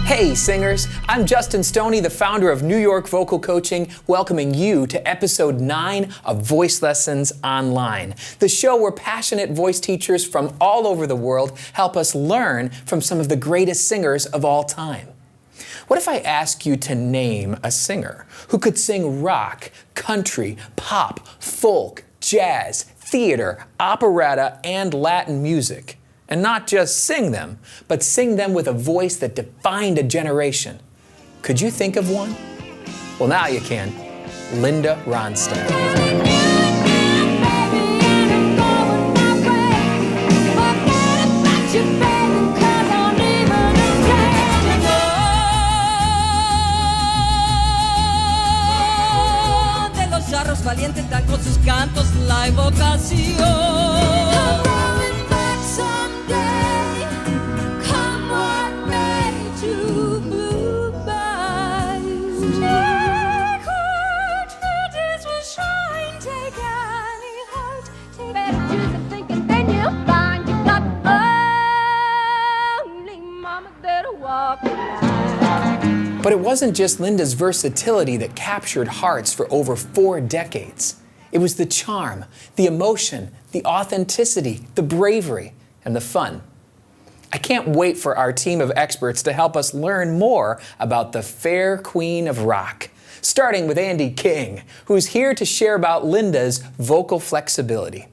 Hey singers, I'm Justin Stoney, the founder of New York Vocal Coaching, welcoming you to episode 9 of Voice Lessons Online, the show where passionate voice teachers from all over the world help us learn from some of the greatest singers of all time. What if I ask you to name a singer who could sing rock, country, pop, folk, jazz, theater, operetta, and Latin music? And not just sing them, but sing them with a voice that defined a generation. Could you think of one? Well, now you can. Linda Ronstadt. Valiente tal con sus cantos la evocación. But it wasn't just Linda's versatility that captured hearts for over 4 decades. It was the charm, the emotion, the authenticity, the bravery, and the fun. I can't wait for our team of experts to help us learn more about the fair queen of rock, starting with Andy King, who's here to share about Linda's vocal flexibility.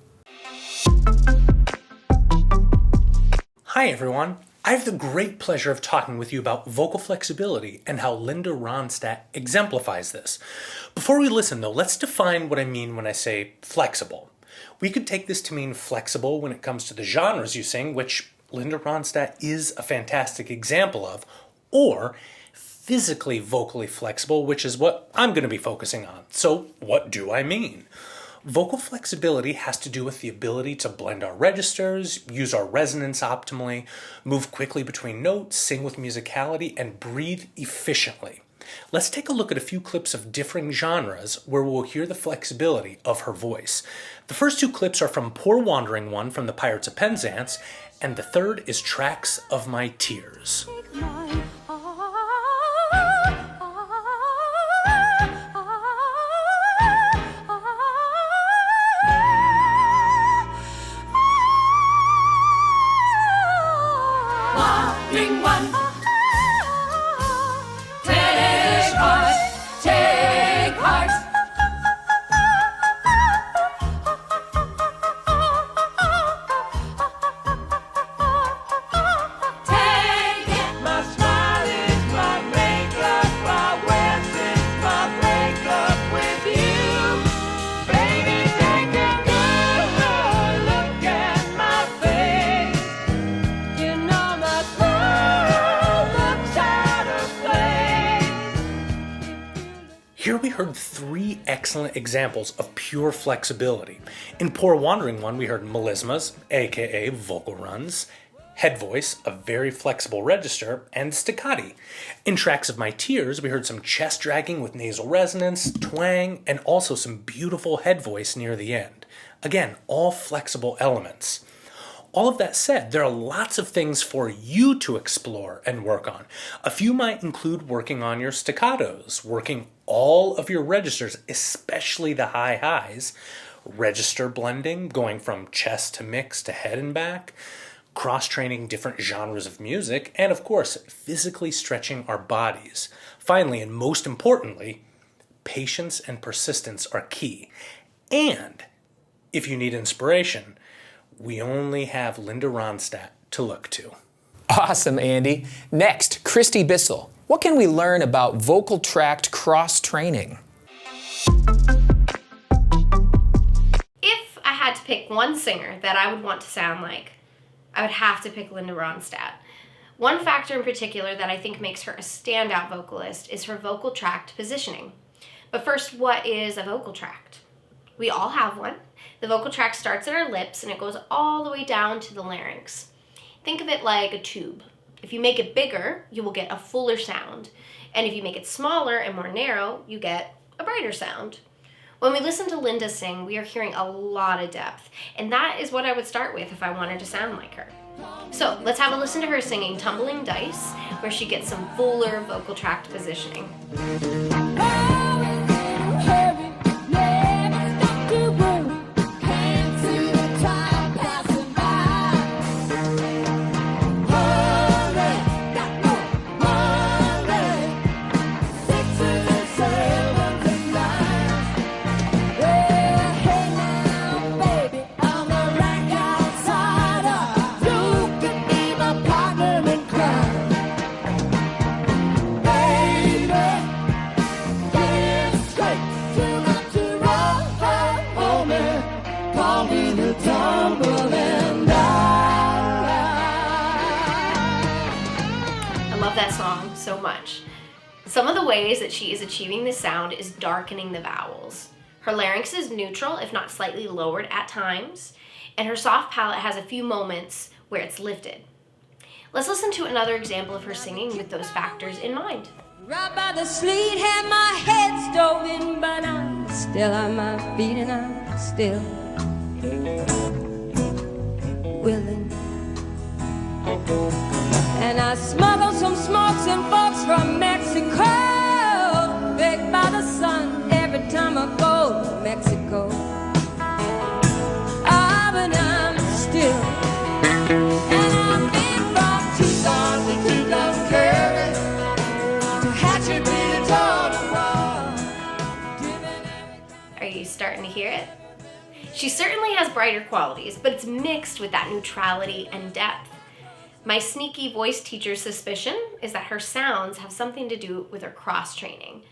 Hi everyone. I have the great pleasure of talking with you about vocal flexibility and how Linda Ronstadt exemplifies this. Before we listen though, let's define what I mean when I say flexible. We could take this to mean flexible when it comes to the genres you sing, which Linda Ronstadt is a fantastic example of, or physically vocally flexible, which is what I'm going to be focusing on. So what do I mean? Vocal flexibility has to do with the ability to blend our registers, use our resonance optimally, move quickly between notes, sing with musicality, and breathe efficiently. Let's take a look at a few clips of differing genres where we'll hear the flexibility of her voice. The first 2 clips are from Poor Wandering One from the Pirates of Penzance, and the third is Tracts of My Tears. Here we heard 3 excellent examples of pure flexibility. In Poor Wandering One, we heard melismas, aka vocal runs, head voice, a very flexible register, and staccati. In Tracts of My Tears, we heard some chest dragging with nasal resonance, twang, and also some beautiful head voice near the end. Again, all flexible elements. All of that said, there are lots of things for you to explore and work on. A few might include working on your staccatos, working all of your registers, especially the high highs, register blending, going from chest to mix to head and back, cross-training different genres of music, and of course, physically stretching our bodies. Finally, and most importantly, patience and persistence are key. And if you need inspiration, we only have Linda Ronstadt to look to. Awesome, Andy. Next, Kristy Bissell. What can we learn about vocal tract cross-training? If I had to pick one singer that I would want to sound like, I would have to pick Linda Ronstadt. One factor in particular that I think makes her a standout vocalist is her vocal tract positioning. But first, what is a vocal tract? We all have one. The vocal tract starts at our lips and it goes all the way down to the larynx. Think of it like a tube. If you make it bigger, you will get a fuller sound. And if you make it smaller and more narrow, you get a brighter sound. When we listen to Linda sing, we are hearing a lot of depth. And that is what I would start with if I wanted to sound like her. So let's have a listen to her singing Tumbling Dice, where she gets some fuller vocal tract positioning. I love that song so much. Some of the ways that she is achieving this sound is darkening the vowels. Her larynx is neutral, if not slightly lowered at times, and her soft palate has a few moments where it's lifted. Let's listen to another example of her singing with those factors in mind. Right by the sleet, had my head stove in, but I'm still on my feet and I'm still willing. And I smuggled some smokes and folks from Mexico, baked by the sun every time I go to Mexico. Ah, but I'm still, and I've been from Tucson to Tucumcari to Hatchet Beach, Are you starting to hear it? She certainly has brighter qualities, but it's mixed with that neutrality and depth. My sneaky voice teacher's suspicion is that her sounds have something to do with her cross-training.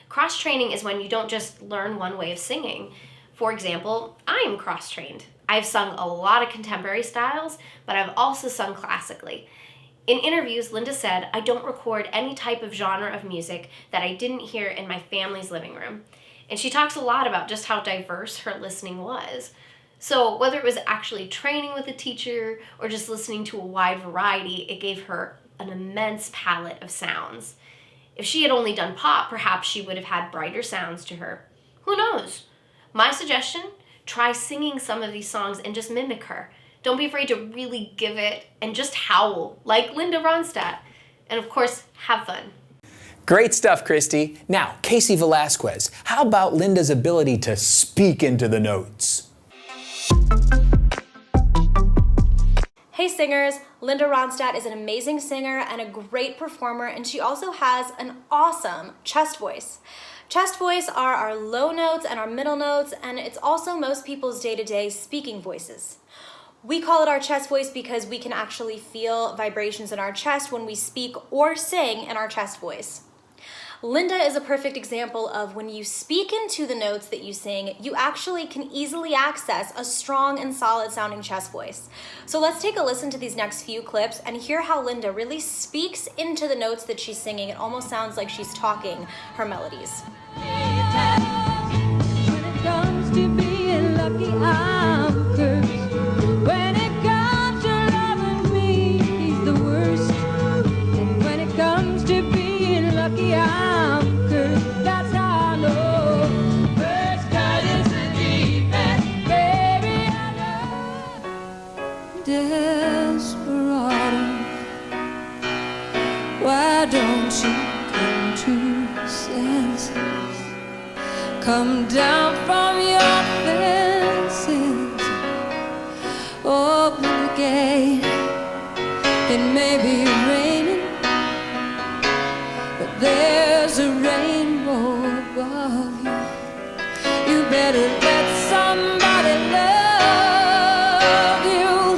Cross-training is when you don't just learn one way of singing. For example, I am cross-trained. I've sung a lot of contemporary styles, but I've also sung classically. In interviews, Linda said, I don't record any type of genre of music that I didn't hear in my family's living room. And she talks a lot about just how diverse her listening was. So whether it was actually training with a teacher or just listening to a wide variety, it gave her an immense palette of sounds. If she had only done pop, perhaps she would have had brighter sounds to her. Who knows? My suggestion, try singing some of these songs and just mimic her. Don't be afraid to really give it and just howl like Linda Ronstadt. And of course, have fun. Great stuff, Kristy. Now, Kacey Velazquez, how about Linda's ability to speak into the notes? Hey singers, Linda Ronstadt is an amazing singer and a great performer, and she also has an awesome chest voice. Chest voice are our low notes and our middle notes, and it's also most people's day-to-day speaking voices. We call it our chest voice because we can actually feel vibrations in our chest when we speak or sing in our chest voice. Linda is a perfect example of when you speak into the notes that you sing, you actually can easily access a strong and solid sounding chest voice. So let's take a listen to these next few clips and hear how Linda really speaks into the notes that she's singing. It almost sounds like she's talking her melodies. when it comes to being lucky, I'm cursed. When it comes to loving me, he's the worst. And when it comes to being lucky, I'm cursed. That's how I know. First cut is the defense, baby. I love desperado. Why don't you come to senses? Come down from your fences. Open the gate. It may be raining, but there's a rainbow above you. You better let somebody love you.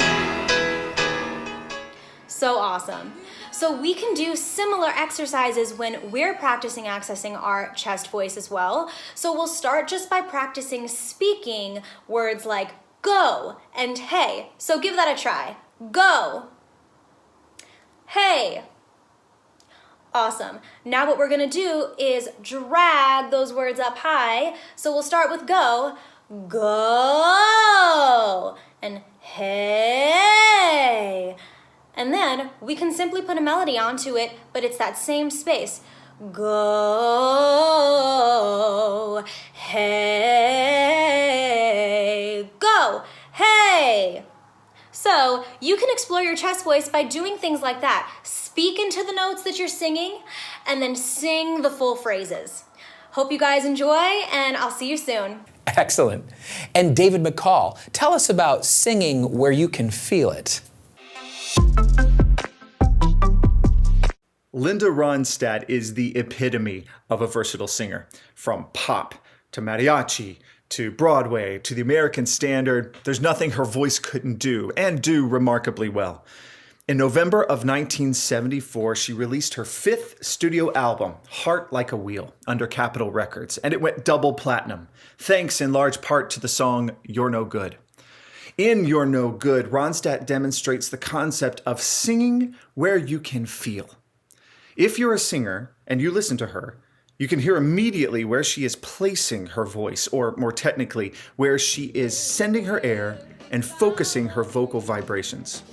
So awesome. So we can do similar exercises when we're practicing accessing our chest voice as well. So we'll start just by practicing speaking words like go and hey. So give that a try. Go. Hey. Awesome. Now what we're gonna do is drag those words up high. So we'll start with go. Go. And hey. And then we can simply put a melody onto it, but it's that same space. Go, hey, go, hey. So you can explore your chest voice by doing things like that. Speak into the notes that you're singing and then sing the full phrases. Hope you guys enjoy, and I'll see you soon. Excellent. And David McCall, tell us about singing where you can feel it. Linda Ronstadt is the epitome of a versatile singer. From pop to mariachi to Broadway to the American standard, there's nothing her voice couldn't do, and do remarkably well. In November of 1974, she released her 5th studio album, Heart Like a Wheel, under Capitol Records, and it went double platinum, thanks in large part to the song You're No Good. In You're No Good, Ronstadt demonstrates the concept of singing where you can feel. If you're a singer and you listen to her, you can hear immediately where she is placing her voice, or more technically, where she is sending her air and focusing her vocal vibrations.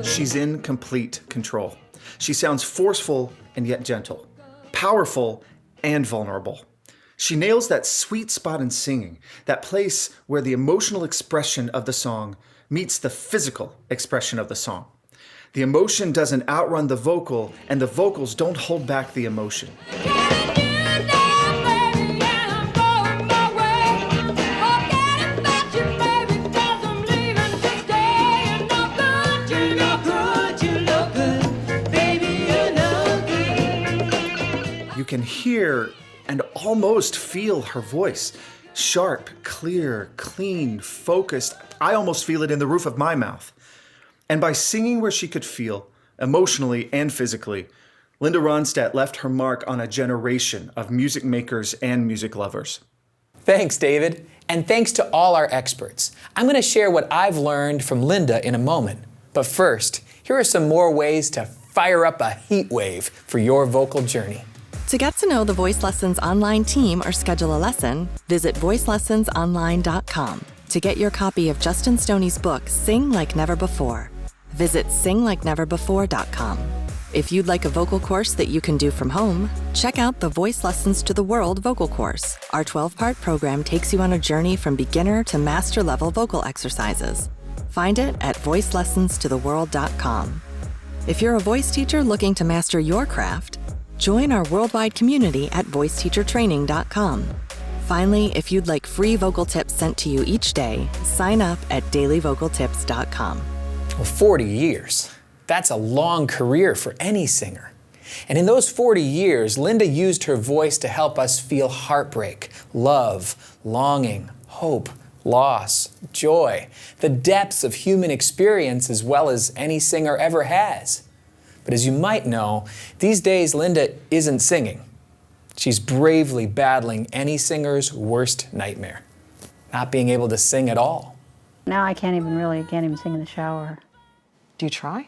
She's in complete control. She sounds forceful and yet gentle, powerful and vulnerable. She nails that sweet spot in singing, that place where the emotional expression of the song meets the physical expression of the song. The emotion doesn't outrun the vocal, and the vocals don't hold back the emotion. You can hear and almost feel her voice. Sharp, clear, clean, focused. I almost feel it in the roof of my mouth. And by singing where she could feel, emotionally and physically, Linda Ronstadt left her mark on a generation of music makers and music lovers. Thanks, David. And thanks to all our experts. I'm going to share what I've learned from Linda in a moment. But first, here are some more ways to fire up a heat wave for your vocal journey. To get to know the Voice Lessons online team or schedule a lesson, visit voicelessonsonline.com. To get your copy of Justin Stoney's book, Sing Like Never Before, visit singlikeneverbefore.com. If you'd like a vocal course that you can do from home, check out the Voice Lessons to the World vocal course. Our 12-part program takes you on a journey from beginner to master level vocal exercises. Find it at voicelessonstotheworld.com. If you're a voice teacher looking to master your craft, join our worldwide community at voiceteachertraining.com. Finally, if you'd like free vocal tips sent to you each day, sign up at dailyvocaltips.com. Well, 40 years. That's a long career for any singer. And in those 40 years, Linda used her voice to help us feel heartbreak, love, longing, hope, loss, joy, the depths of human experience as well as any singer ever has. But as you might know, these days Linda isn't singing. She's bravely battling any singer's worst nightmare, not being able to sing at all. Now I can't even sing in the shower. Do you try?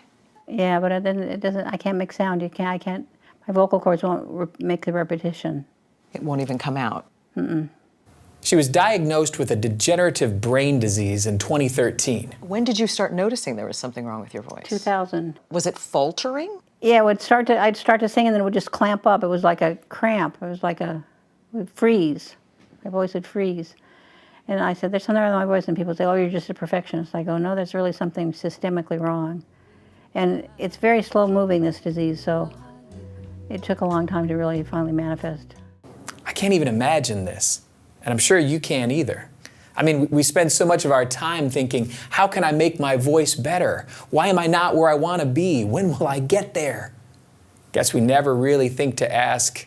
Yeah, but it doesn't, I can't make sound. I can't, my vocal cords won't make the repetition. It won't even come out. Mm-mm. She was diagnosed with a degenerative brain disease in 2013. When did you start noticing there was something wrong with your voice? 2000. Was it faltering? Yeah, I'd start to sing and then it would just clamp up. It was like a cramp. It was like it would freeze. My voice would freeze. And I said, there's something wrong with my voice. And people say, oh, you're just a perfectionist. I go, no, there's really something systemically wrong. And it's very slow moving, this disease, so it took a long time to really finally manifest. I can't even imagine this. And I'm sure you can't either. I mean, we spend so much of our time thinking, how can I make my voice better? Why am I not where I want to be? When will I get there? Guess we never really think to ask,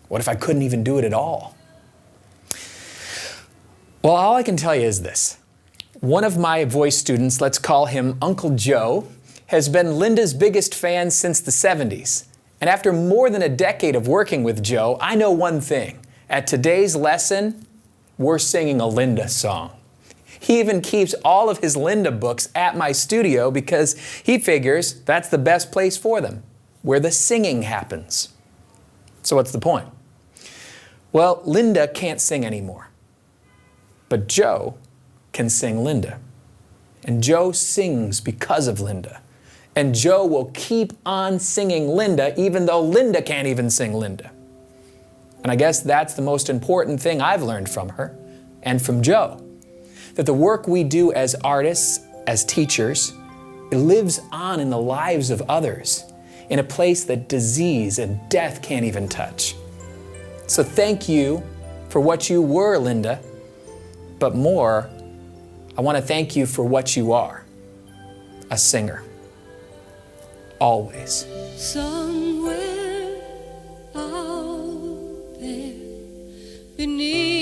what if I couldn't even do it at all? Well, all I can tell you is this. One of my voice students, let's call him Uncle Joe, has been Linda's biggest fan since the 70s. And after more than a decade of working with Joe, I know one thing. At today's lesson, we're singing a Linda song. He even keeps all of his Linda books at my studio because he figures that's the best place for them, where the singing happens. So what's the point? Well, Linda can't sing anymore, but Joe can sing Linda. And Joe sings because of Linda. And Joe will keep on singing Linda even though Linda can't even sing Linda. And I guess that's the most important thing I've learned from her and from Joe. That the work we do as artists, as teachers, it lives on in the lives of others in a place that disease and death can't even touch. So thank you for what you were, Linda, but more, I want to thank you for what you are, a singer. Always. Somewhere out there beneath